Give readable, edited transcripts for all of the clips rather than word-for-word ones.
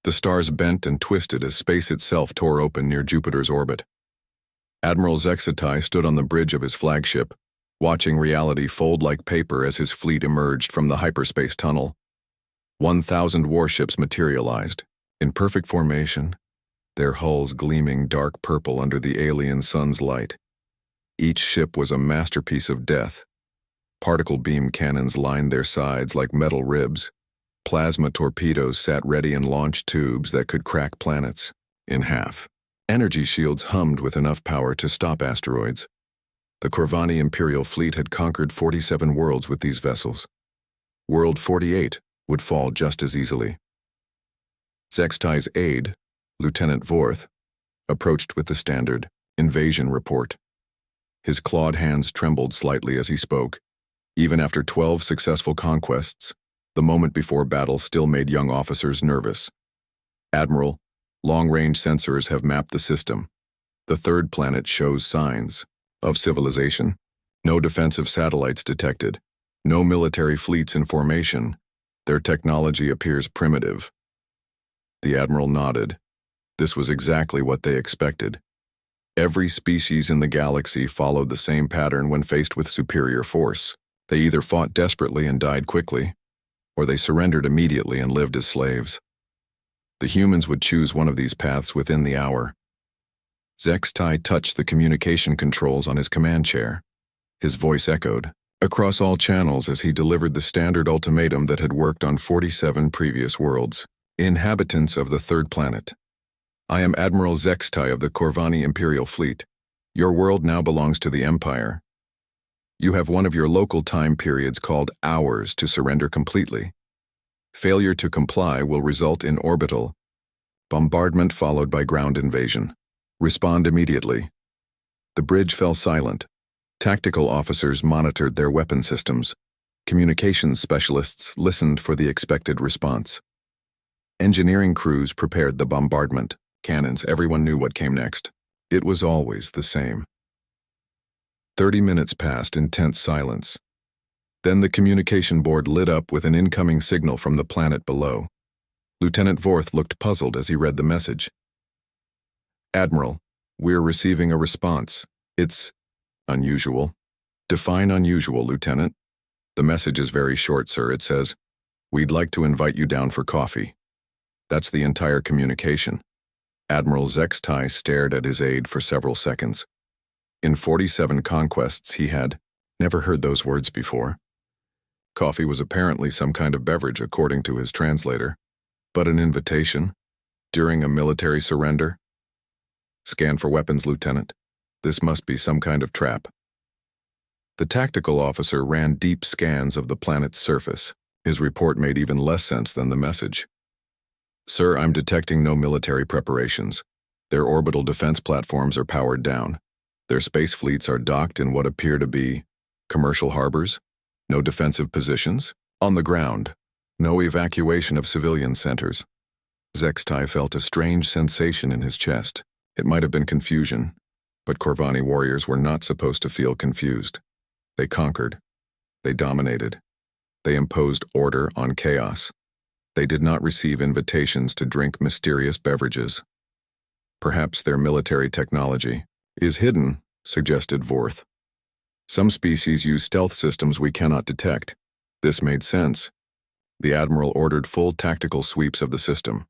The stars bent and twisted as space itself tore open near Jupiter's orbit. Admiral HFY stood on the bridge of his flagship, watching reality fold like paper as his fleet emerged from the hyperspace tunnel. 1,000 warships materialized, in perfect formation, their hulls gleaming dark purple under the alien sun's light. Each ship was a masterpiece of death. Particle beam cannons lined their sides like metal ribs. Plasma torpedoes sat ready in launch tubes that could crack planets in half. Energy shields hummed with enough power to stop asteroids. The Corvani Imperial fleet had conquered 47 worlds with these vessels. World 48 would fall just as easily. HFY's aide, Lieutenant Vorth, approached with the standard invasion report. His clawed hands trembled slightly as he spoke. Even after 12 successful conquests, the moment before battle still made young officers nervous. Admiral, long-range sensors have mapped the system. The third planet shows signs of civilization. No defensive satellites detected. No military fleets in formation. Their technology appears primitive. The Admiral nodded. This was exactly what they expected. Every species in the galaxy followed the same pattern when faced with superior force. They either fought desperately and died quickly, or they surrendered immediately and lived as slaves. The humans would choose one of these paths within the hour. HFY touched the communication controls on his command chair. His voice echoed across all channels as he delivered the standard ultimatum that had worked on 47 previous worlds. Inhabitants of the third planet. I am Admiral HFY of the Corvani Imperial Fleet. Your world now belongs to the Empire. You have one of your local time periods called hours to surrender completely. Failure to comply will result in orbital bombardment followed by ground invasion. Respond immediately. The bridge fell silent. Tactical officers monitored their weapon systems. Communications specialists listened for the expected response. Engineering crews prepared the bombardment. Cannons, everyone knew what came next. It was always the same. 30 minutes passed in tense silence. Then the communication board lit up with an incoming signal from the planet below. Lieutenant Vorth looked puzzled as he read the message. Admiral, we're receiving a response. It's unusual. Define unusual, Lieutenant. The message is very short, sir. It says, we'd like to invite you down for coffee. That's the entire communication. Admiral HFY stared at his aide for several seconds. In 47 conquests, he had never heard those words before. Coffee was apparently some kind of beverage, according to his translator. But an invitation? During a military surrender? Scan for weapons, Lieutenant. This must be some kind of trap. The tactical officer ran deep scans of the planet's surface. His report made even less sense than the message. Sir, I'm detecting no military preparations. Their orbital defense platforms are powered down. Their space fleets are docked in what appear to be commercial harbors. No defensive positions. On the ground. No evacuation of civilian centers. HFY felt a strange sensation in his chest. It might have been confusion, but Corvani warriors were not supposed to feel confused. They conquered. They dominated. They imposed order on chaos. They did not receive invitations to drink mysterious beverages. Perhaps their military technology is hidden, suggested Vorth. Some species use stealth systems we cannot detect. This made sense. The Admiral ordered full tactical sweeps of the system.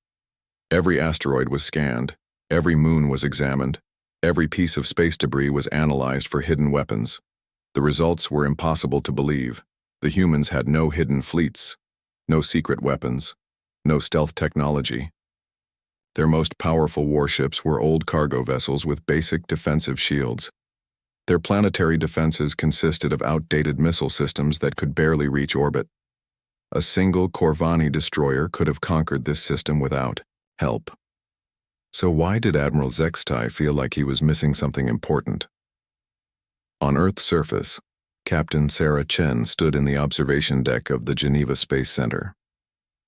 Every asteroid was scanned. Every moon was examined. Every piece of space debris was analyzed for hidden weapons. The results were impossible to believe. The humans had no hidden fleets, no secret weapons, no stealth technology. Their most powerful warships were old cargo vessels with basic defensive shields. Their planetary defenses consisted of outdated missile systems that could barely reach orbit. A single Corvani destroyer could have conquered this system without help. So why did Admiral HFY feel like he was missing something important? On Earth's surface, Captain Sarah Chen stood in the observation deck of the Geneva Space Center.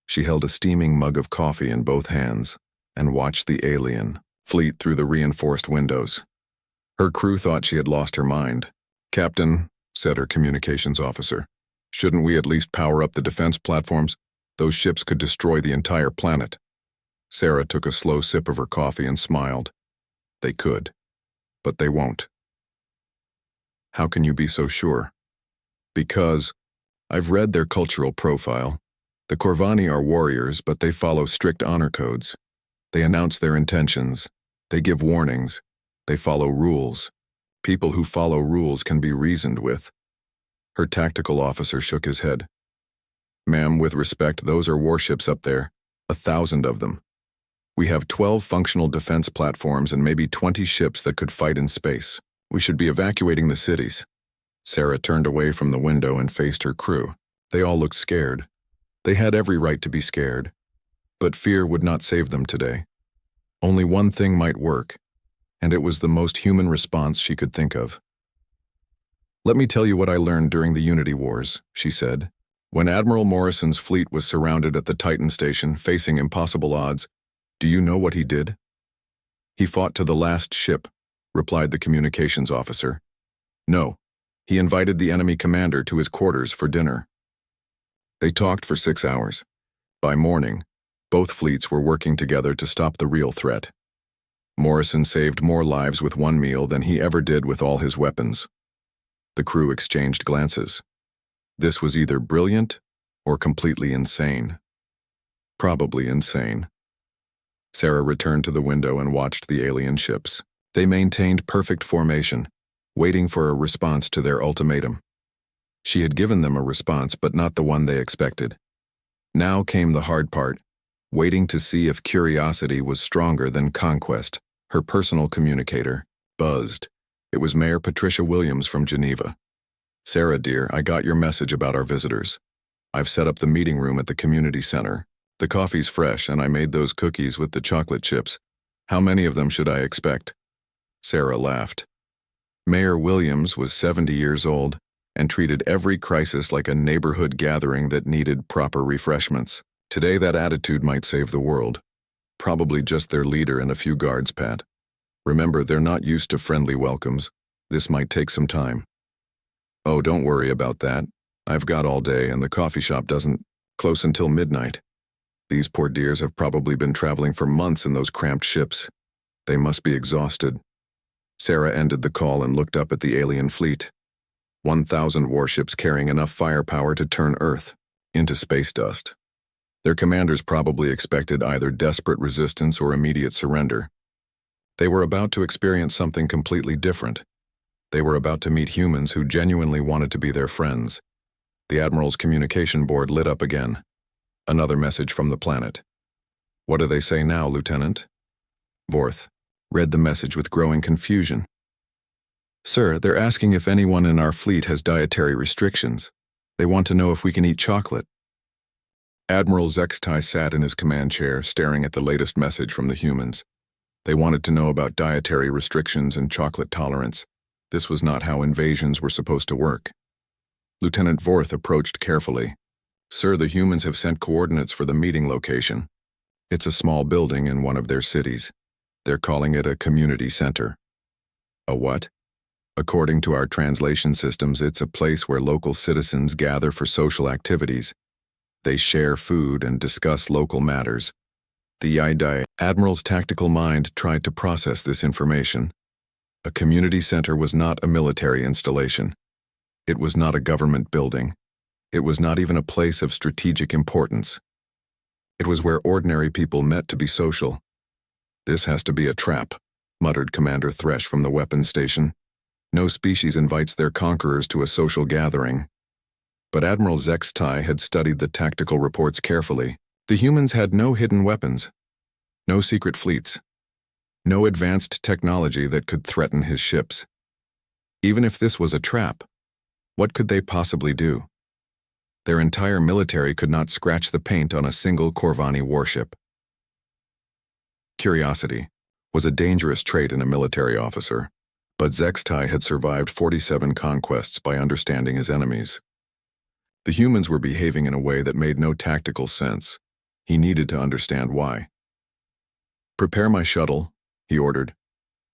She held a steaming mug of coffee in both hands and watched the alien fleet through the reinforced windows. Her crew thought she had lost her mind. Captain, said her communications officer, shouldn't we at least power up the defense platforms? Those ships could destroy the entire planet. Sarah took a slow sip of her coffee and smiled. They could, but they won't. How can you be so sure? Because I've read their cultural profile. The Corvani are warriors, but they follow strict honor codes. They announce their intentions. They give warnings. They follow rules. People who follow rules can be reasoned with. Her tactical officer shook his head. Ma'am, with respect, those are warships up there. 1,000 of them. We have 12 functional defense platforms and maybe 20 ships that could fight in space. We should be evacuating the cities. Sarah turned away from the window and faced her crew. They all looked scared. They had every right to be scared. But fear would not save them today. Only one thing might work, and it was the most human response she could think of. Let me tell you what I learned during the Unity Wars, she said. When Admiral Morrison's fleet was surrounded at the Titan station, facing impossible odds, do you know what he did? He fought to the last ship, replied the communications officer. No, he invited the enemy commander to his quarters for dinner. They talked for 6 hours. By morning, both fleets were working together to stop the real threat. Morrison saved more lives with one meal than he ever did with all his weapons. The crew exchanged glances. This was either brilliant or completely insane. Probably insane. Sarah returned to the window and watched the alien ships. They maintained perfect formation, waiting for a response to their ultimatum. She had given them a response, but not the one they expected. Now came the hard part, waiting to see if curiosity was stronger than conquest. Her personal communicator buzzed. It was Mayor Patricia Williams from Geneva. Sarah, dear, I got your message about our visitors. I've set up the meeting room at the community center. The coffee's fresh, and I made those cookies with the chocolate chips. How many of them should I expect? Sarah laughed. Mayor Williams was 70 years old and treated every crisis like a neighborhood gathering that needed proper refreshments. Today, that attitude might save the world. Probably just their leader and a few guards, Pat. Remember, they're not used to friendly welcomes. This might take some time. Oh, don't worry about that. I've got all day, and the coffee shop doesn't close until midnight. These poor dears have probably been traveling for months in those cramped ships. They must be exhausted. Sarah ended the call and looked up at the alien fleet. 1,000 warships carrying enough firepower to turn Earth into space dust. Their commanders probably expected either desperate resistance or immediate surrender. They were about to experience something completely different. They were about to meet humans who genuinely wanted to be their friends. The Admiral's communication board lit up again. Another message from the planet. What do they say now, Lieutenant? Vorth read the message with growing confusion. Sir, they're asking if anyone in our fleet has dietary restrictions. They want to know if we can eat chocolate. Admiral Zextai sat in his command chair, staring at the latest message from the humans. They wanted to know about dietary restrictions and chocolate tolerance. This was not how invasions were supposed to work. Lieutenant Vorth approached carefully. Sir, the humans have sent coordinates for the meeting location. It's a small building in one of their cities. They're calling it a community center. A what? According to our translation systems, it's a place where local citizens gather for social activities. They share food and discuss local matters. The Yidai Admiral's tactical mind tried to process this information. A community center was not a military installation. It was not a government building. It was not even a place of strategic importance. It was where ordinary people met to be social. This has to be a trap, muttered Commander Thresh from the weapons station. No species invites their conquerors to a social gathering. But Admiral Zextai had studied the tactical reports carefully. The humans had no hidden weapons, no secret fleets, no advanced technology that could threaten his ships. Even if this was a trap, what could they possibly do? Their entire military could not scratch the paint on a single Corvani warship. Curiosity was a dangerous trait in a military officer, but Zextai had survived 47 conquests by understanding his enemies. The humans were behaving in a way that made no tactical sense. He needed to understand why. Prepare my shuttle, he ordered.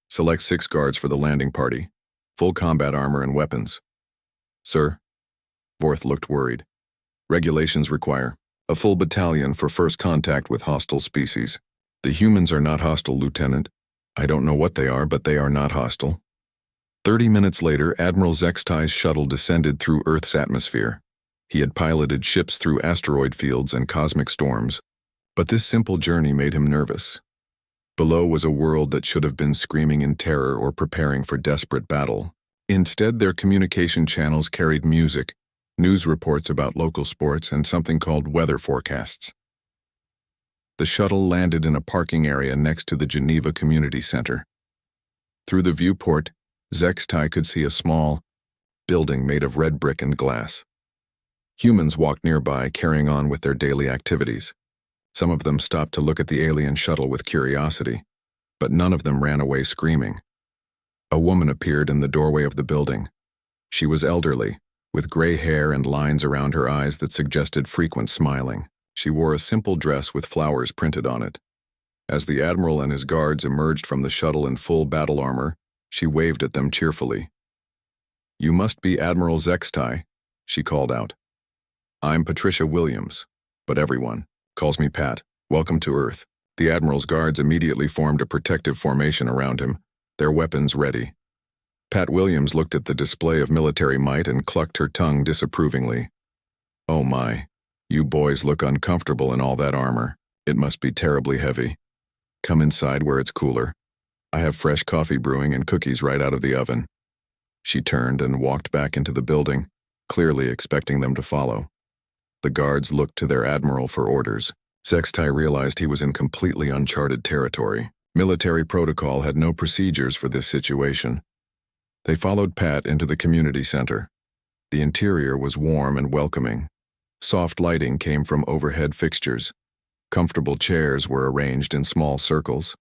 Select 6 guards for the landing party, full combat armor and weapons. Sir? Vorth looked worried. Regulations require a full battalion for first contact with hostile species. The humans are not hostile, Lieutenant. I don't know what they are, but they are not hostile. 30 minutes later, Admiral Zextai's shuttle descended through Earth's atmosphere. He had piloted ships through asteroid fields and cosmic storms, but this simple journey made him nervous. Below was a world that should have been screaming in terror or preparing for desperate battle. Instead, their communication channels carried music, news reports about local sports, and something called weather forecasts. The shuttle landed in a parking area next to the Geneva Community Center. Through the viewport, Zextai could see a small building made of red brick and glass. Humans walked nearby, carrying on with their daily activities. Some of them stopped to look at the alien shuttle with curiosity, but none of them ran away screaming. A woman appeared in the doorway of the building. She was elderly, with gray hair and lines around her eyes that suggested frequent smiling. She wore a simple dress with flowers printed on it. As the Admiral and his guards emerged from the shuttle in full battle armor, she waved at them cheerfully. "You must be Admiral Zextai," she called out. "I'm Patricia Williams, but everyone calls me Pat. Welcome to Earth." The Admiral's guards immediately formed a protective formation around him, their weapons ready. Pat Williams looked at the display of military might and clucked her tongue disapprovingly. "Oh my, you boys look uncomfortable in all that armor. It must be terribly heavy. Come inside where it's cooler. I have fresh coffee brewing and cookies right out of the oven." She turned and walked back into the building, clearly expecting them to follow. The guards looked to their admiral for orders. Zextai realized he was in completely uncharted territory. Military protocol had no procedures for this situation. They followed Pat into the community center. The interior was warm and welcoming. Soft lighting came from overhead fixtures. Comfortable chairs were arranged in small circles.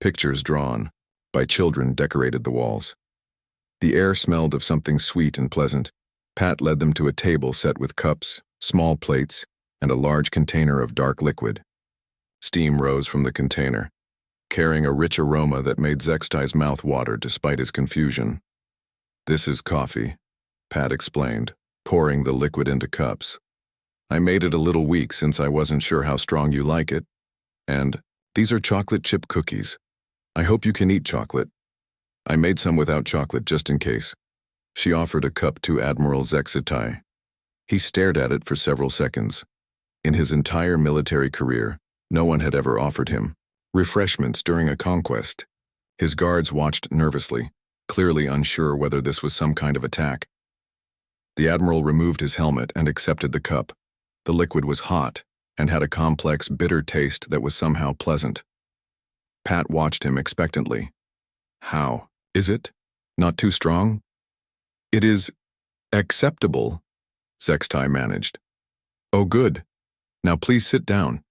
Pictures drawn by children decorated the walls. The air smelled of something sweet and pleasant. Pat led them to a table set with cups, small plates, and a large container of dark liquid. Steam rose from the container, carrying a rich aroma that made Zextai's mouth water despite his confusion. "This is coffee," Pat explained, pouring the liquid into cups. "I made it a little weak since I wasn't sure how strong you like it. And these are chocolate chip cookies. I hope you can eat chocolate. I made some without chocolate just in case." She offered a cup to Admiral Zextai. He stared at it for several seconds. In his entire military career, no one had ever offered him refreshments during a conquest. His guards watched nervously, clearly unsure whether this was some kind of attack. The Admiral removed his helmet and accepted the cup. The liquid was hot and had a complex, bitter taste that was somehow pleasant. Pat watched him expectantly. "How? Is it? Not too strong?" "It is acceptable," Zextai managed. "Oh, good. Now please sit down.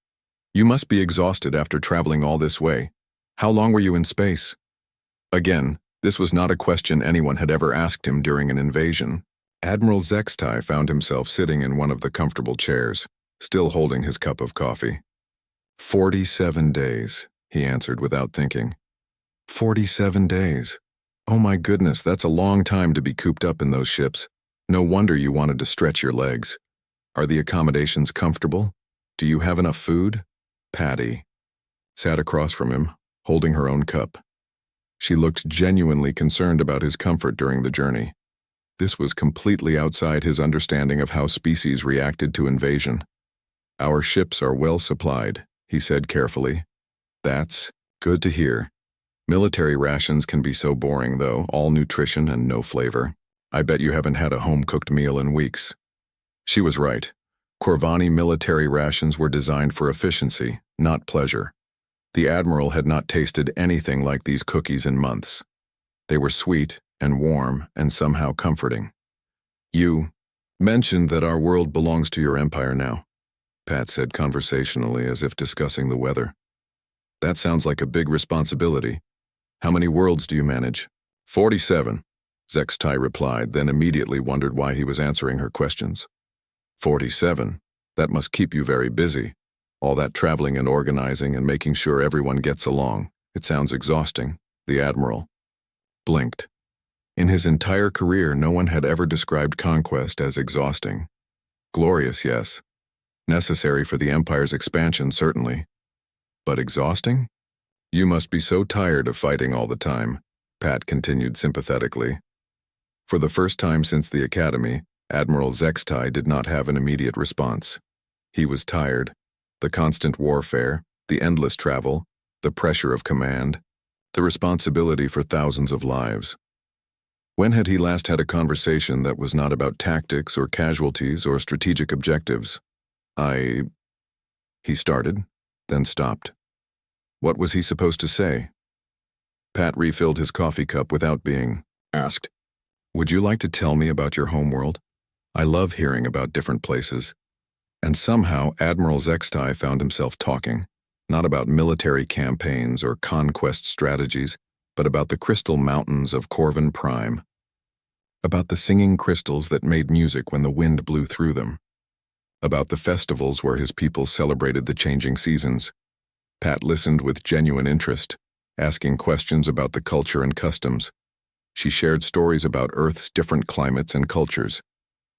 You must be exhausted after traveling all this way. How long were you in space?" Again, this was not a question anyone had ever asked him during an invasion. Admiral Zextai found himself sitting in one of the comfortable chairs, still holding his cup of coffee. 47 days, he answered without thinking. 47 days. Oh my goodness, that's a long time to be cooped up in those ships. No wonder you wanted to stretch your legs. Are the accommodations comfortable? Do you have enough food? Patty sat across from him, holding her own cup. She looked genuinely concerned about his comfort during the journey. This was completely outside his understanding of how species reacted to invasion. "Our ships are well supplied," he said carefully. "That's good to hear. Military rations can be so boring, though, all nutrition and no flavor. I bet you haven't had a home-cooked meal in weeks." She was right. Corvani military rations were designed for efficiency, not pleasure. The Admiral had not tasted anything like these cookies in months. They were sweet and warm and somehow comforting. "You mentioned that our world belongs to your empire now," Pat said conversationally as if discussing the weather. "That sounds like a big responsibility. How many worlds do you manage?" 47, Zextai replied, then immediately wondered why he was answering her questions. 47? That must keep you very busy. All that traveling and organizing and making sure everyone gets along. It sounds exhausting." The Admiral blinked. In his entire career, no one had ever described conquest as exhausting. Glorious, yes. Necessary for the Empire's expansion, certainly. But exhausting? You must be so tired of fighting all the time, Pat continued sympathetically. For the first time since the academy, Admiral Zextai did not have an immediate response. He was tired. The constant warfare, the endless travel, the pressure of command, the responsibility for thousands of lives. When had he last had a conversation that was not about tactics or casualties or strategic objectives? He started, then stopped. What was he supposed to say? Pat refilled his coffee cup without being asked. Would you like to tell me about your homeworld? I love hearing about different places. And somehow Admiral Zextai found himself talking, not about military campaigns or conquest strategies, but about the crystal mountains of Corvin Prime. About the singing crystals that made music when the wind blew through them. About the festivals where his people celebrated the changing seasons. Pat listened with genuine interest, asking questions about the culture and customs. She shared stories about Earth's different climates and cultures.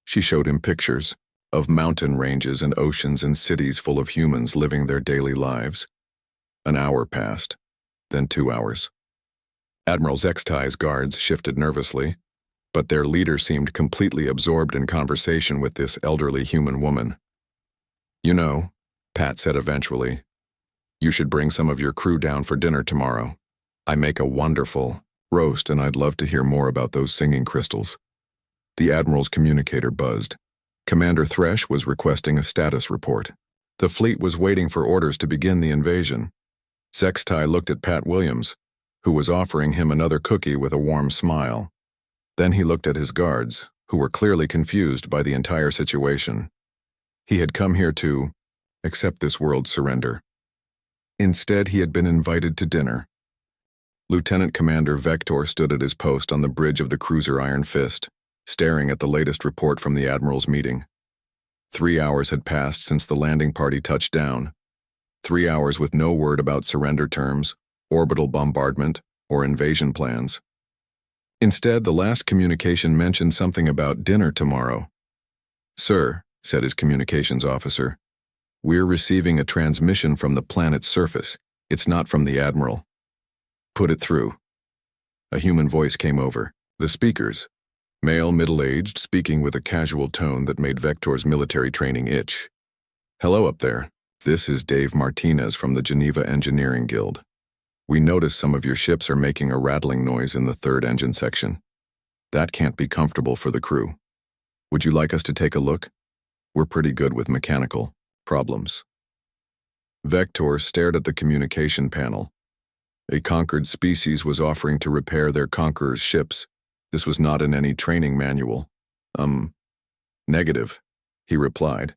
She showed him pictures of mountain ranges and oceans and cities full of humans living their daily lives. An hour passed, then 2 hours. Admiral Zextai's guards shifted nervously, but their leader seemed completely absorbed in conversation with this elderly human woman. You know, Pat said eventually, you should bring some of your crew down for dinner tomorrow. I make a wonderful roast and I'd love to hear more about those singing crystals. The Admiral's communicator buzzed. Commander Thresh was requesting a status report. The fleet was waiting for orders to begin the invasion. Zextai looked at Pat Williams, who was offering him another cookie with a warm smile. Then he looked at his guards, who were clearly confused by the entire situation. He had come here to accept this world's surrender. Instead, he had been invited to dinner. Lieutenant Commander Vector stood at his post on the bridge of the cruiser Iron Fist, staring at the latest report from the Admiral's meeting. 3 hours had passed since the landing party touched down. 3 hours with no word about surrender terms, orbital bombardment, or invasion plans. Instead, the last communication mentioned something about dinner tomorrow. Sir, said his communications officer, we're receiving a transmission from the planet's surface. It's not from the Admiral. Put it through. A human voice came over. The speakers. Male, middle-aged, speaking with a casual tone that made Vector's military training itch. Hello up there. This is Dave Martinez from the Geneva Engineering Guild. We notice some of your ships are making a rattling noise in the third engine section. That can't be comfortable for the crew. Would you like us to take a look? We're pretty good with mechanical problems. Vector stared at the communication panel. A conquered species was offering to repair their conqueror's ships. This was not in any training manual. Negative, he replied.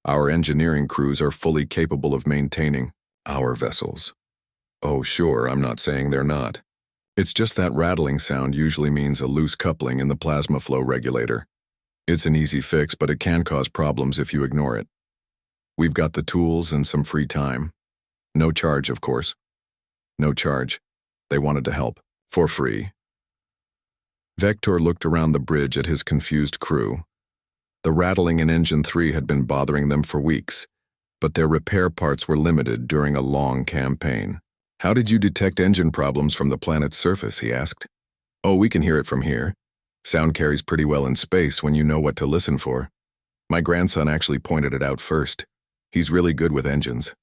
Our engineering crews are fully capable of maintaining our vessels. Oh, sure, I'm not saying they're not. It's just that rattling sound usually means a loose coupling in the plasma flow regulator. It's an easy fix, but it can cause problems if you ignore it. We've got the tools and some free time. No charge, of course. No charge. They wanted to help. For free. Vector looked around the bridge at his confused crew. The rattling in Engine 3 had been bothering them for weeks, but their repair parts were limited during a long campaign. How did you detect engine problems from the planet's surface, he asked. Oh, we can hear it from here. Sound carries pretty well in space when you know what to listen for. My grandson actually pointed it out first. He's really good with engines.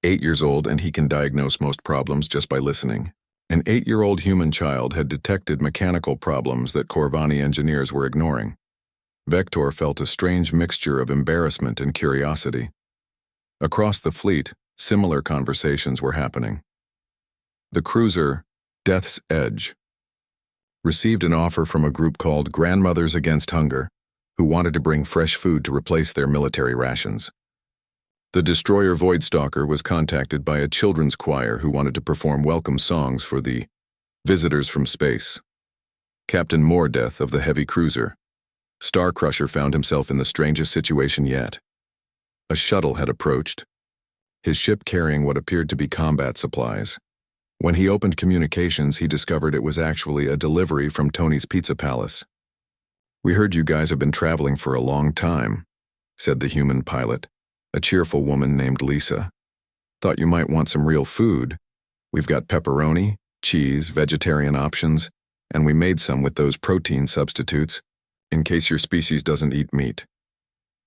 8 years old and he can diagnose most problems just by listening. An 8-year-old human child had detected mechanical problems that Corvani engineers were ignoring. Vector felt a strange mixture of embarrassment and curiosity. Across the fleet, similar conversations were happening. The cruiser, Death's Edge, received an offer from a group called Grandmothers Against Hunger, who wanted to bring fresh food to replace their military rations. The destroyer Voidstalker was contacted by a children's choir who wanted to perform welcome songs for the visitors from space. Captain Moordeath of the heavy cruiser, Starcrusher, found himself in the strangest situation yet. A shuttle had approached, his ship carrying what appeared to be combat supplies. When he opened communications, he discovered it was actually a delivery from Tony's Pizza Palace. We heard you guys have been traveling for a long time, said the human pilot, a cheerful woman named Lisa. Thought you might want some real food. We've got pepperoni, cheese, vegetarian options, and we made some with those protein substitutes, in case your species doesn't eat meat.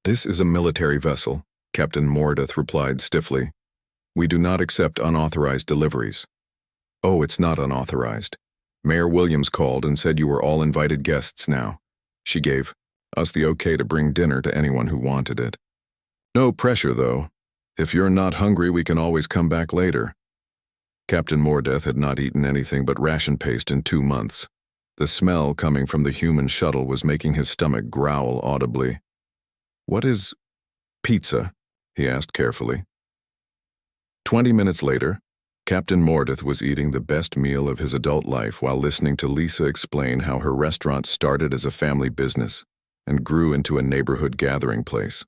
This is a military vessel, Captain Mordeth replied stiffly. We do not accept unauthorized deliveries. Oh, it's not unauthorized. Mayor Williams called and said you were all invited guests now. She gave us the okay to bring dinner to anyone who wanted it. No pressure, though. If you're not hungry, we can always come back later. Captain Mordeth had not eaten anything but ration paste in 2 months. The smell coming from the human shuttle was making his stomach growl audibly. What is pizza? He asked carefully. 20 minutes later, Captain Mordeth was eating the best meal of his adult life while listening to Lisa explain how her restaurant started as a family business and grew into a neighborhood gathering place.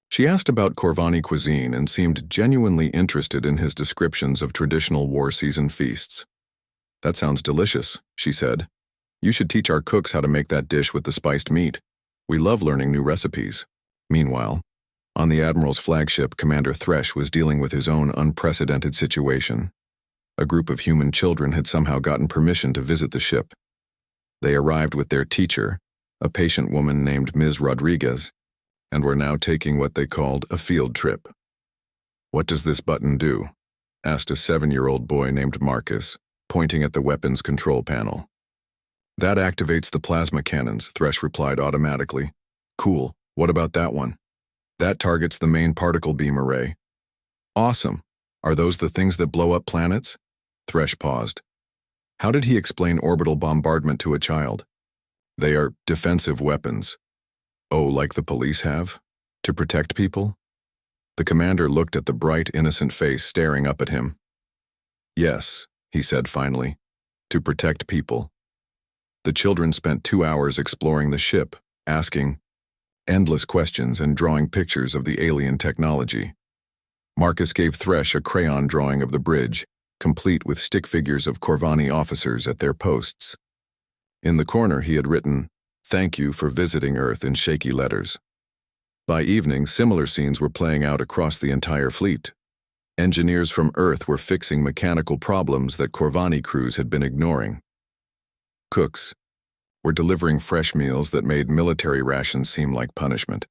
She asked about Corvani cuisine and seemed genuinely interested in his descriptions of traditional war season feasts. That sounds delicious, she said. You should teach our cooks how to make that dish with the spiced meat. We love learning new recipes. Meanwhile, on the Admiral's flagship, Commander Thresh was dealing with his own unprecedented situation. A group of human children had somehow gotten permission to visit the ship. They arrived with their teacher, a patient woman named Ms. Rodriguez, and were now taking what they called a field trip. What does this button do? Asked a 7-year-old boy named Marcus, pointing at the weapons control panel. That activates the plasma cannons, Thresh replied automatically. Cool, what about that one? That targets the main particle beam array. Awesome. Are those the things that blow up planets? Thresh paused. How did he explain orbital bombardment to a child? They are defensive weapons. Oh, like the police have? To protect people? The commander looked at the bright, innocent face staring up at him. Yes, he said finally, to protect people. The children spent 2 hours exploring the ship, asking endless questions and drawing pictures of the alien technology. Marcus gave Thresh a crayon drawing of the bridge, complete with stick figures of Corvani officers at their posts. In the corner he had written, "Thank you for visiting Earth" in shaky letters. By evening, similar scenes were playing out across the entire fleet. Engineers from Earth were fixing mechanical problems that Corvani crews had been ignoring. Cooks were delivering fresh meals that made military rations seem like punishment.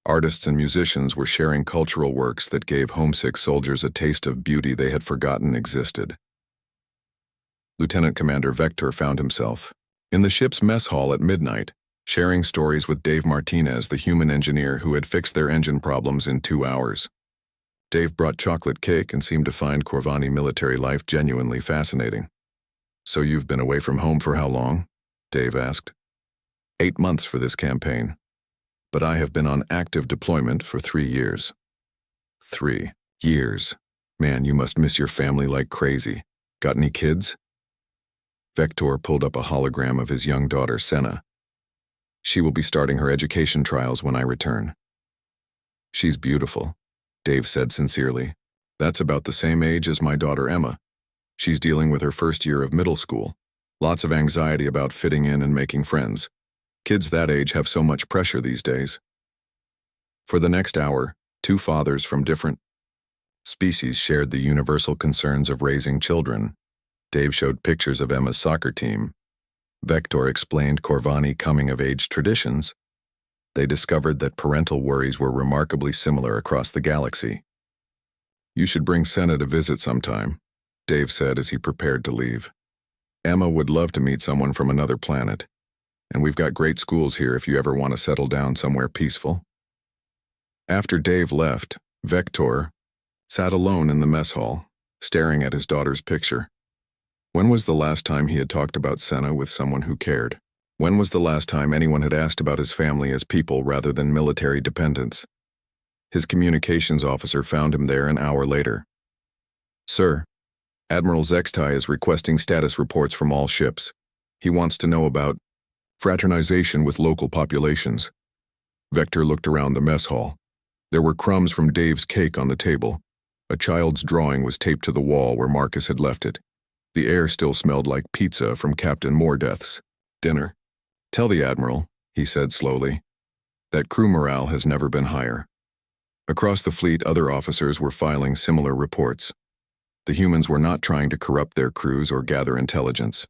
Artists and musicians were sharing cultural works that gave homesick soldiers a taste of beauty they had forgotten existed. Lieutenant Commander Vector found himself in the ship's mess hall at midnight, sharing stories with Dave Martinez, the human engineer who had fixed their engine problems in 2 hours. Dave brought chocolate cake and seemed to find Corvani military life genuinely fascinating. So you've been away from home for how long? Dave asked. 8 months for this campaign, but I have been on active deployment for 3 years. 3 years. Man, you must miss your family like crazy. Got any kids? Vector pulled up a hologram of his young daughter, Senna. She will be starting her education trials when I return. She's beautiful, Dave said sincerely. That's about the same age as my daughter Emma. She's dealing with her first year of middle school. Lots of anxiety about fitting in and making friends. Kids that age have so much pressure these days. For the next hour, 2 fathers from different species shared the universal concerns of raising children. Dave showed pictures of Emma's soccer team. Vector explained Corvani coming-of-age traditions. They discovered that parental worries were remarkably similar across the galaxy. You should bring Senna to visit sometime, Dave said as he prepared to leave. Emma would love to meet someone from another planet, and we've got great schools here if you ever want to settle down somewhere peaceful. After Dave left, Vector sat alone in the mess hall, staring at his daughter's picture. When was the last time he had talked about Senna with someone who cared? When was the last time anyone had asked about his family as people rather than military dependents? His communications officer found him there an hour later. Sir, Admiral Zextai is requesting status reports from all ships. He wants to know about fraternization with local populations. Vector looked around the mess hall. There were crumbs from Dave's cake on the table. A child's drawing was taped to the wall where Marcus had left it. The air still smelled like pizza from Captain Mordeth's dinner. Tell the Admiral, he said slowly, that crew morale has never been higher. Across the fleet, other officers were filing similar reports. The humans were not trying to corrupt their crews or gather intelligence.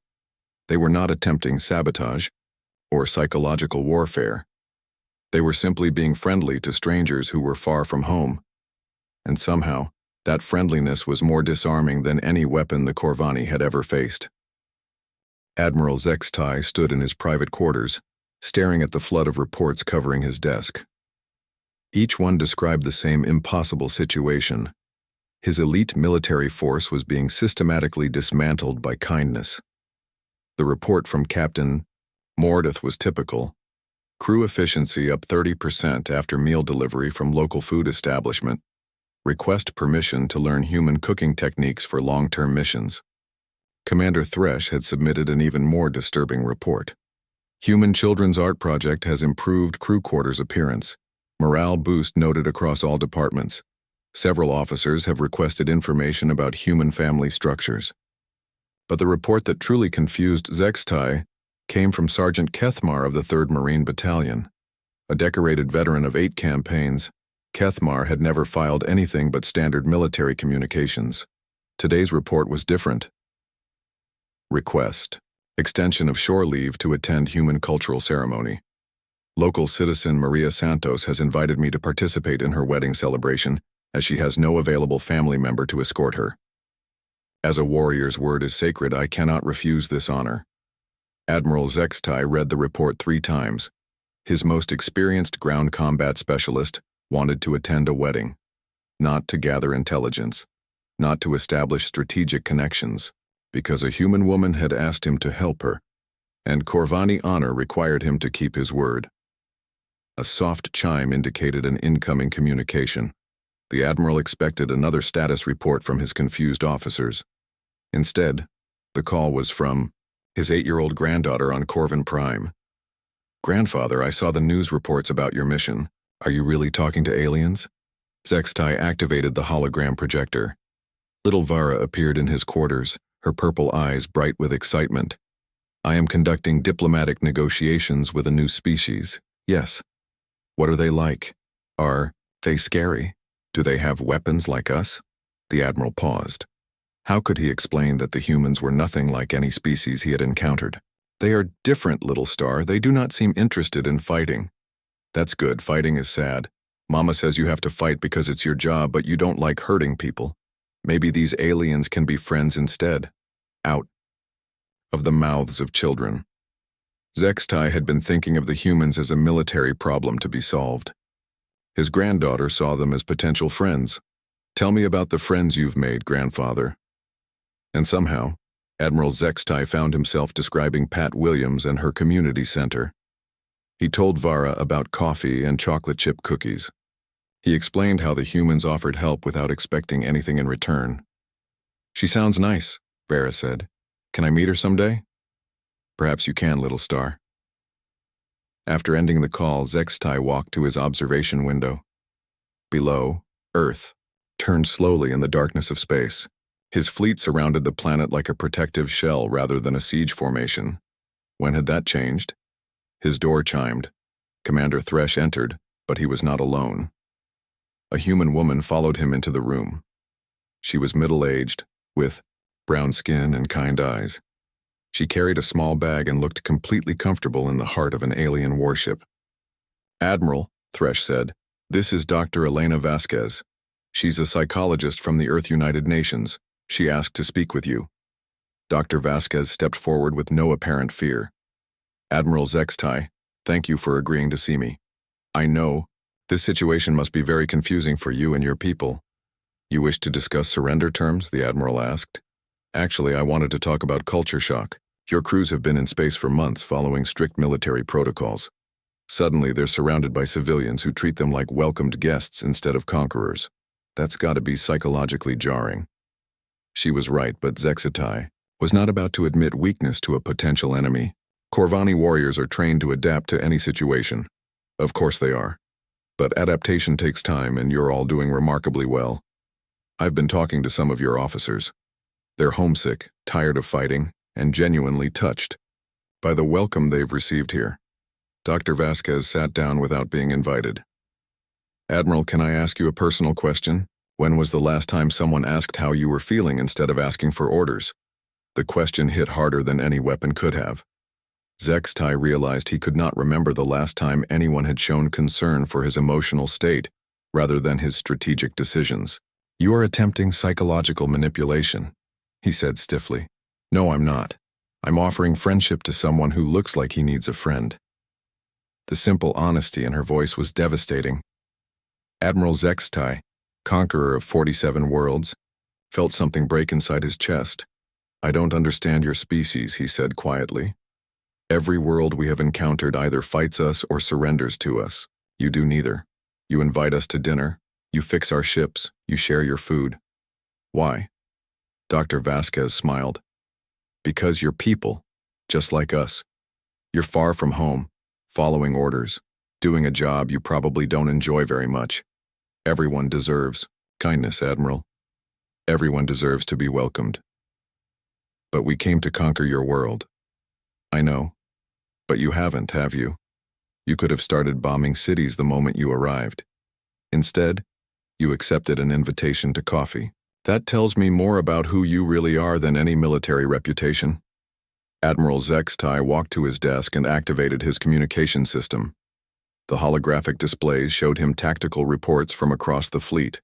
They were not attempting sabotage or psychological warfare. They were simply being friendly to strangers who were far from home. And somehow, that friendliness was more disarming than any weapon the Corvani had ever faced. Admiral Zextai stood in his private quarters, staring at the flood of reports covering his desk. Each one described the same impossible situation. His elite military force was being systematically dismantled by kindness. The report from Captain Mordeth was typical. Crew efficiency up 30% after meal delivery from local food establishment. Request permission to learn human cooking techniques for long-term missions. Commander Thresh had submitted an even more disturbing report. Human Children's Art Project has improved crew quarters appearance. Morale boost noted across all departments. Several officers have requested information about human family structures. But the report that truly confused Zextai came from Sergeant Kethmar of the 3rd Marine Battalion. A decorated veteran of 8 campaigns, Kethmar had never filed anything but standard military communications. Today's report was different. Request: extension of shore leave to attend human cultural ceremony. Local citizen Maria Santos has invited me to participate in her wedding celebration, as she has no available family member to escort her. As a warrior's word is sacred, I cannot refuse this honor. Admiral Zextai read the report 3 times. His most experienced ground combat specialist wanted to attend a wedding, not to gather intelligence, not to establish strategic connections, because a human woman had asked him to help her, and Corvani honor required him to keep his word. A soft chime indicated an incoming communication. The Admiral expected another status report from his confused officers. Instead, the call was from his 8-year-old granddaughter on Corvin Prime. "Grandfather, I saw the news reports about your mission. Are you really talking to aliens?" Zextai activated the hologram projector. Little Vara appeared in his quarters, her purple eyes bright with excitement. "I am conducting diplomatic negotiations with a new species. Yes. What are they like? Are they scary? Do they have weapons like us?" The Admiral paused. How could he explain that the humans were nothing like any species he had encountered? "They are different, little star. They do not seem interested in fighting." "That's good. Fighting is sad. Mama says you have to fight because it's your job, but you don't like hurting people. Maybe these aliens can be friends instead." Out of the mouths of children. Zextai had been thinking of the humans as a military problem to be solved. His granddaughter saw them as potential friends. "Tell me about the friends you've made, grandfather." And somehow, Admiral Zextai found himself describing Pat Williams and her community center. He told Vara about coffee and chocolate chip cookies. He explained how the humans offered help without expecting anything in return. "She sounds nice," Vara said. "Can I meet her someday?" "Perhaps you can, little star." After ending the call, Zextai walked to his observation window. Below, Earth turned slowly in the darkness of space. His fleet surrounded the planet like a protective shell rather than a siege formation. When had that changed? His door chimed. Commander Thresh entered, but he was not alone. A human woman followed him into the room. She was middle-aged, with brown skin and kind eyes. She carried a small bag and looked completely comfortable in the heart of an alien warship. "Admiral," Thresh said, "this is Dr. Elena Vasquez. She's a psychologist from the Earth United Nations. She asked to speak with you." Dr. Vasquez stepped forward with no apparent fear. "Admiral Zextai, thank you for agreeing to see me. I know this situation must be very confusing for you and your people." "You wish to discuss surrender terms?" the Admiral asked. "Actually, I wanted to talk about culture shock. Your crews have been in space for months following strict military protocols. Suddenly, they're surrounded by civilians who treat them like welcomed guests instead of conquerors. That's got to be psychologically jarring." She was right, but Zextai was not about to admit weakness to a potential enemy. Corvani warriors are trained to adapt to any situation. Of course they are. But adaptation takes time, and you're all doing remarkably well. I've been talking to some of your officers. They're homesick, tired of fighting, and genuinely touched by the welcome they've received here. Dr. Vasquez sat down without being invited. Admiral, can I ask you a personal question? When was the last time someone asked how you were feeling instead of asking for orders? The question hit harder than any weapon could have. Zextai realized he could not remember the last time anyone had shown concern for his emotional state, rather than his strategic decisions. You are attempting psychological manipulation, he said stiffly. No, I'm not. I'm offering friendship to someone who looks like he needs a friend. The simple honesty in her voice was devastating. Admiral Zextai, conqueror of 47 worlds, felt something break inside his chest. I don't understand your species, he said quietly. Every world we have encountered either fights us or surrenders to us. You do neither. You invite us to dinner, you fix our ships, you share your food. Why? Dr. Vasquez smiled. Because you're people, just like us. You're far from home, following orders, doing a job you probably don't enjoy very much. Everyone deserves kindness, Admiral. Everyone deserves to be welcomed. But we came to conquer your world. I know. But you haven't, have you? You could have started bombing cities the moment you arrived. Instead, you accepted an invitation to coffee. That tells me more about who you really are than any military reputation. Admiral Zextai walked to his desk and activated his communication system. The holographic displays showed him tactical reports from across the fleet.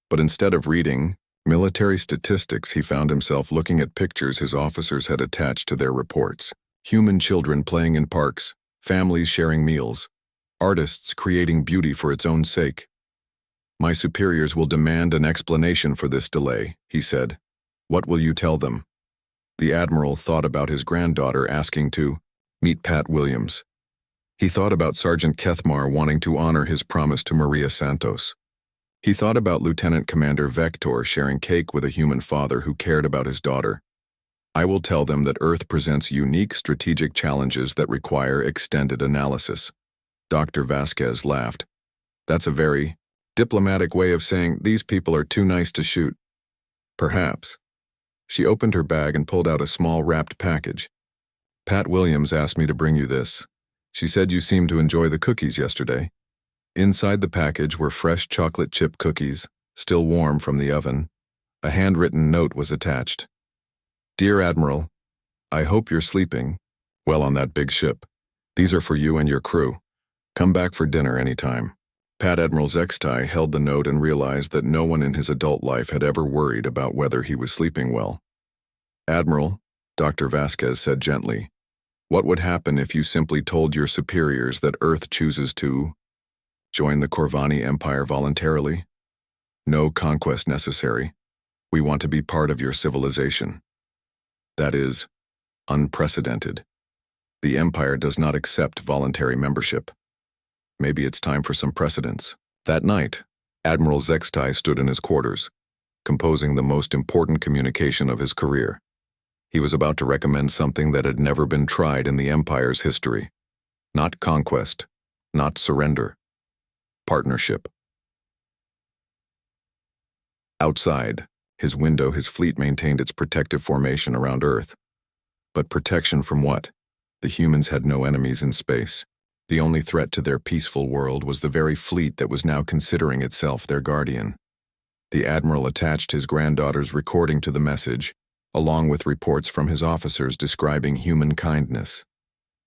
But instead of reading military statistics, he found himself looking at pictures his officers had attached to their reports. Human children playing in parks, families sharing meals, artists creating beauty for its own sake. My superiors will demand an explanation for this delay, he said. What will you tell them? The Admiral thought about his granddaughter asking to meet Pat Williams. He thought about Sergeant Kethmar wanting to honor his promise to Maria Santos. He thought about Lieutenant Commander Vector sharing cake with a human father who cared about his daughter. I will tell them that Earth presents unique strategic challenges that require extended analysis. Dr. Vasquez laughed. That's a very diplomatic way of saying these people are too nice to shoot. Perhaps. She opened her bag and pulled out a small wrapped package. Pat Williams asked me to bring you this. She said you seemed to enjoy the cookies yesterday. Inside the package were fresh chocolate chip cookies, still warm from the oven. A handwritten note was attached. Dear Admiral, I hope you're sleeping well on that big ship. These are for you and your crew. Come back for dinner anytime. Pat Admiral Zextai held the note and realized that no one in his adult life had ever worried about whether he was sleeping well. Admiral, Dr. Vasquez said gently, what would happen if you simply told your superiors that Earth chooses to join the Corvani Empire voluntarily? No conquest necessary. We want to be part of your civilization. That is unprecedented. The Empire does not accept voluntary membership. Maybe it's time for some precedents. That night, Admiral Zextai stood in his quarters, composing the most important communication of his career. He was about to recommend something that had never been tried in the Empire's history. Not conquest, not surrender. Partnership. Outside, his fleet maintained its protective formation around Earth. But protection from what? The humans had no enemies in space. The only threat to their peaceful world was the very fleet that was now considering itself their guardian. The Admiral attached his granddaughter's recording to the message, along with reports from his officers describing human kindness.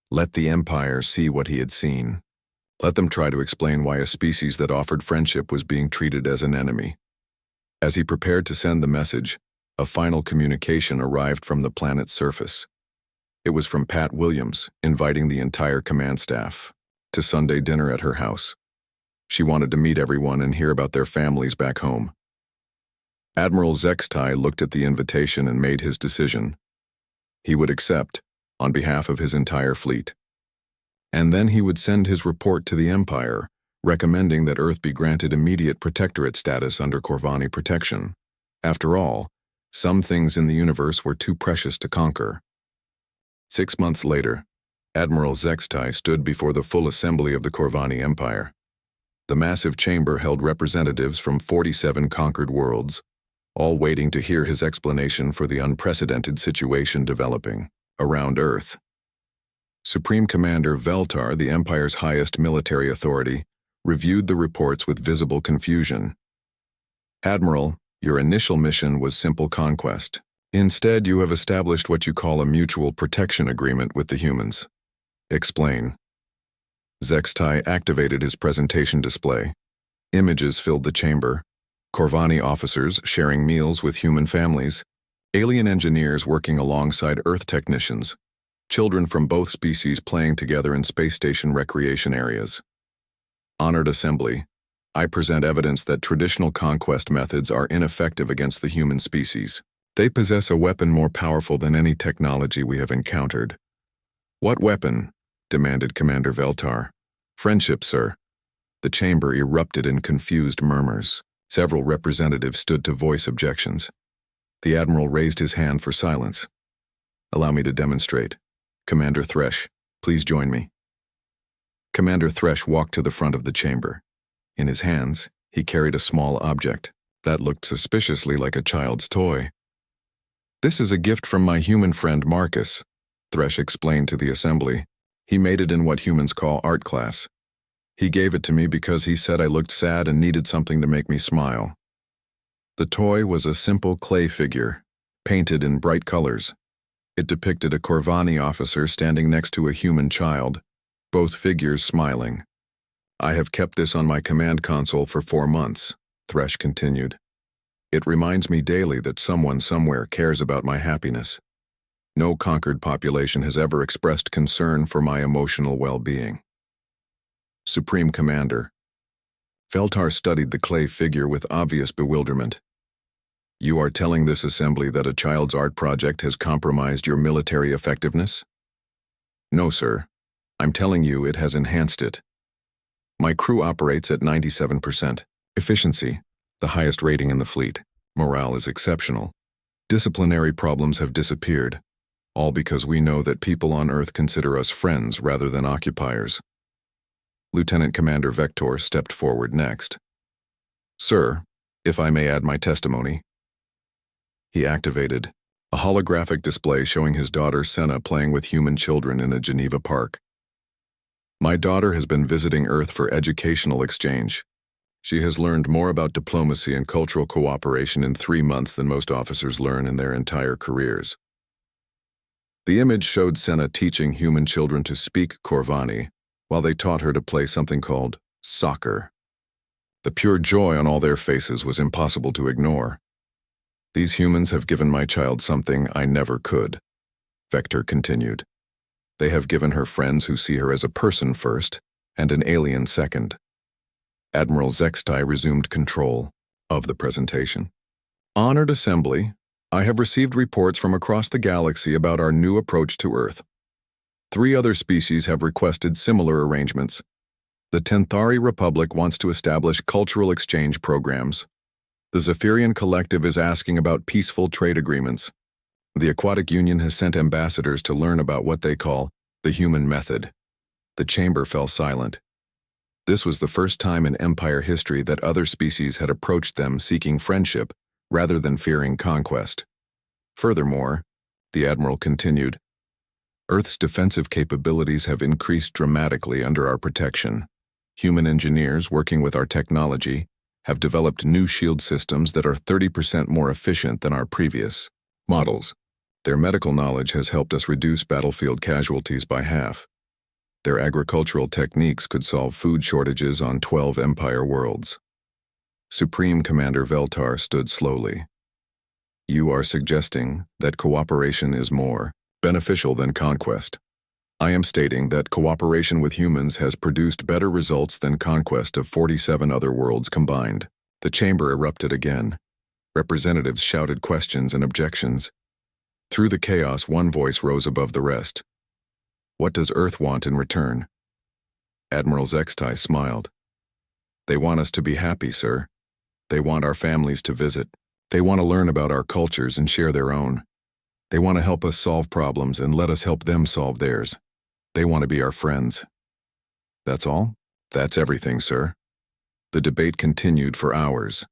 Let the Empire see what he had seen. Let them try to explain why a species that offered friendship was being treated as an enemy. As he prepared to send the message, a final communication arrived from the planet's surface. It was from Pat Williams, inviting the entire command staff to Sunday dinner at her house. She wanted to meet everyone and hear about their families back home. Admiral Zextai looked at the invitation and made his decision. He would accept, on behalf of his entire fleet. And then he would send his report to the Empire, recommending that Earth be granted immediate protectorate status under Corvani protection. After all, some things in the universe were too precious to conquer. 6 months later, Admiral Zextai stood before the full assembly of the Corvani Empire. The massive chamber held representatives from 47 conquered worlds, all waiting to hear his explanation for the unprecedented situation developing around Earth. Supreme Commander Veltar, the Empire's highest military authority, reviewed the reports with visible confusion. Admiral, your initial mission was simple conquest. Instead, you have established what you call a mutual protection agreement with the humans. Explain. Zextai activated his presentation display. Images filled the chamber. Corvani officers sharing meals with human families. Alien engineers working alongside Earth technicians. Children from both species playing together in space station recreation areas. Honored Assembly, I present evidence that traditional conquest methods are ineffective against the human species. They possess a weapon more powerful than any technology we have encountered. What weapon? Demanded Commander Veltar. Friendship, sir. The chamber erupted in confused murmurs. Several representatives stood to voice objections. The Admiral raised his hand for silence. Allow me to demonstrate. Commander Thresh, please join me. Commander Thresh walked to the front of the chamber. In his hands, he carried a small object that looked suspiciously like a child's toy. This is a gift from my human friend Marcus, Thresh explained to the assembly. He made it in what humans call art class. He gave it to me because he said I looked sad and needed something to make me smile. The toy was a simple clay figure, painted in bright colors. It depicted a Corvani officer standing next to a human child, both figures smiling. I have kept this on my command console for 4 months, Thresh continued. It reminds me daily that someone somewhere cares about my happiness. No conquered population has ever expressed concern for my emotional well-being. Supreme Commander. Veltar studied the clay figure with obvious bewilderment. You are telling this assembly that a child's art project has compromised your military effectiveness? No, sir. I'm telling you it has enhanced it. My crew operates at 97%. Efficiency, the highest rating in the fleet. Morale is exceptional. Disciplinary problems have disappeared, all because we know that people on Earth consider us friends rather than occupiers. Lieutenant Commander Vector stepped forward next. Sir, if I may add my testimony. He activated a holographic display showing his daughter Senna playing with human children in a Geneva park. My daughter has been visiting Earth for educational exchange. She has learned more about diplomacy and cultural cooperation in 3 months than most officers learn in their entire careers. The image showed Senna teaching human children to speak Corvani, while they taught her to play something called soccer. The pure joy on all their faces was impossible to ignore. These humans have given my child something I never could, Vector continued. They have given her friends who see her as a person first, and an alien second. Admiral Zextai resumed control of the presentation. Honored Assembly, I have received reports from across the galaxy about our new approach to Earth. 3 other species have requested similar arrangements. The Tenthari Republic wants to establish cultural exchange programs. The Zephyrian Collective is asking about peaceful trade agreements. The Aquatic Union has sent ambassadors to learn about what they call the human method. The chamber fell silent. This was the first time in Empire history that other species had approached them seeking friendship rather than fearing conquest. Furthermore, the Admiral continued, Earth's defensive capabilities have increased dramatically under our protection. Human engineers working with our technology have developed new shield systems that are 30% more efficient than our previous models. Their medical knowledge has helped us reduce battlefield casualties by half. Their agricultural techniques could solve food shortages on 12 Empire worlds. Supreme Commander Veltar stood slowly. You are suggesting that cooperation is more beneficial than conquest. I am stating that cooperation with humans has produced better results than conquest of 47 other worlds combined. The chamber erupted again. Representatives shouted questions and objections. Through the chaos, one voice rose above the rest. What does Earth want in return? Admiral Zextai smiled. They want us to be happy, sir. They want our families to visit. They want to learn about our cultures and share their own. They want to help us solve problems and let us help them solve theirs. They want to be our friends. That's all? That's everything, sir. The debate continued for hours.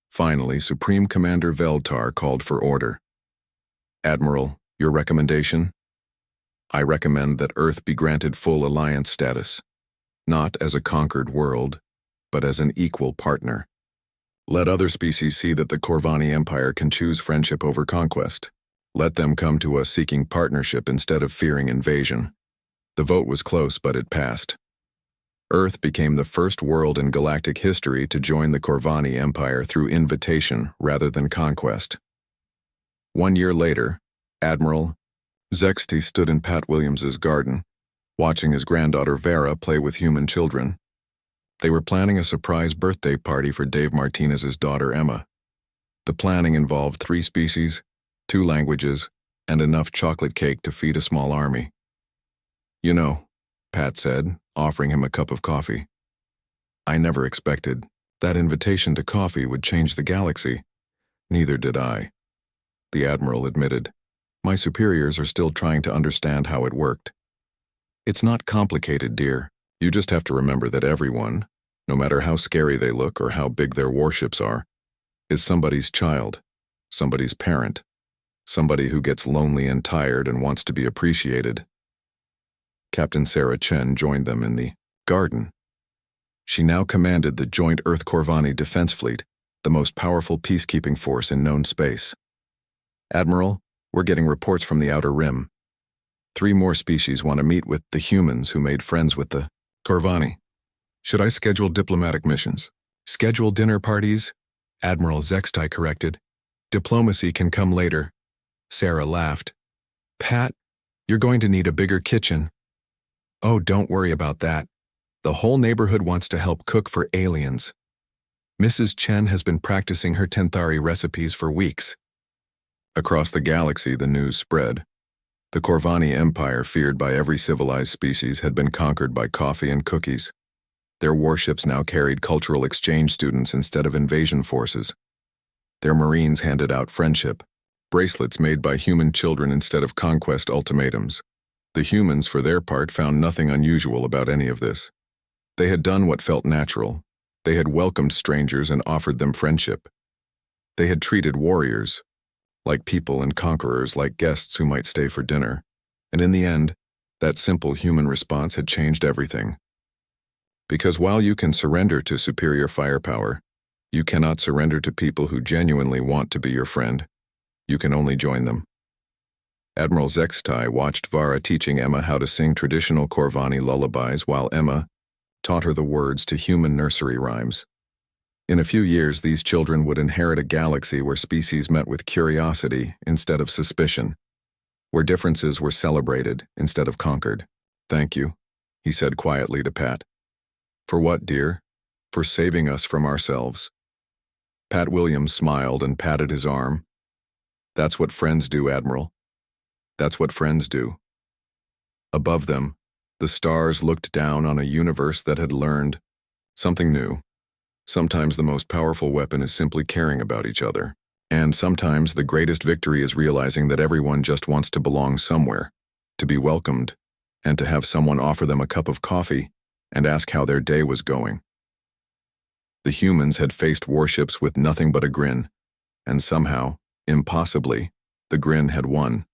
Finally, Supreme Commander Veltar called for order. Admiral, your recommendation? I recommend that Earth be granted full alliance status, not as a conquered world, but as an equal partner. Let other species see that the Corvani Empire can choose friendship over conquest. Let them come to us seeking partnership instead of fearing invasion. The vote was close, but it passed. Earth became the first world in galactic history to join the Corvani Empire through invitation rather than conquest. 1 year later, Admiral Zexty stood in Pat Williams's garden, watching his granddaughter Vera play with human children. They were planning a surprise birthday party for Dave Martinez's daughter Emma. The planning involved 3 species, 2 languages, and enough chocolate cake to feed a small army. "You know," Pat said, offering him a cup of coffee, "I never expected that invitation to coffee would change the galaxy." "Neither did I," the Admiral admitted. "My superiors are still trying to understand how it worked." "It's not complicated, dear. You just have to remember that everyone, no matter how scary they look or how big their warships are, is somebody's child, somebody's parent, somebody who gets lonely and tired and wants to be appreciated." Captain Sarah Chen joined them in the garden. She now commanded the Joint Earth-Corvani Defense Fleet, the most powerful peacekeeping force in known space. "Admiral, we're getting reports from the Outer Rim. 3 more species want to meet with the humans who made friends with the Corvani. Should I schedule diplomatic missions?" "Schedule dinner parties," Admiral Zexty corrected. "Diplomacy can come later." Sarah laughed. "Pat, you're going to need a bigger kitchen." "Oh, don't worry about that. The whole neighborhood wants to help cook for aliens. Mrs. Chen has been practicing her Tenthari recipes for weeks." Across the galaxy, the news spread. The Corvani Empire, feared by every civilized species, had been conquered by coffee and cookies. Their warships now carried cultural exchange students instead of invasion forces. Their Marines handed out friendship, bracelets made by human children instead of conquest ultimatums. The humans, for their part, found nothing unusual about any of this. They had done what felt natural. They had welcomed strangers and offered them friendship. They had treated warriors like people and conquerors like guests who might stay for dinner. And in the end, that simple human response had changed everything. Because while you can surrender to superior firepower, you cannot surrender to people who genuinely want to be your friend. You can only join them. Admiral Zexty watched Vara teaching Emma how to sing traditional Corvani lullabies while Emma taught her the words to human nursery rhymes. In a few years, these children would inherit a galaxy where species met with curiosity instead of suspicion, where differences were celebrated instead of conquered. "Thank you," he said quietly to Pat. "For what, dear?" "For saving us from ourselves." Pat Williams smiled and patted his arm. "That's what friends do, Admiral. That's what friends do." Above them, the stars looked down on a universe that had learned something new. Sometimes the most powerful weapon is simply caring about each other. And sometimes the greatest victory is realizing that everyone just wants to belong somewhere, to be welcomed, and to have someone offer them a cup of coffee and ask how their day was going. The humans had faced warships with nothing but a grin, and somehow, impossibly, the grin had won.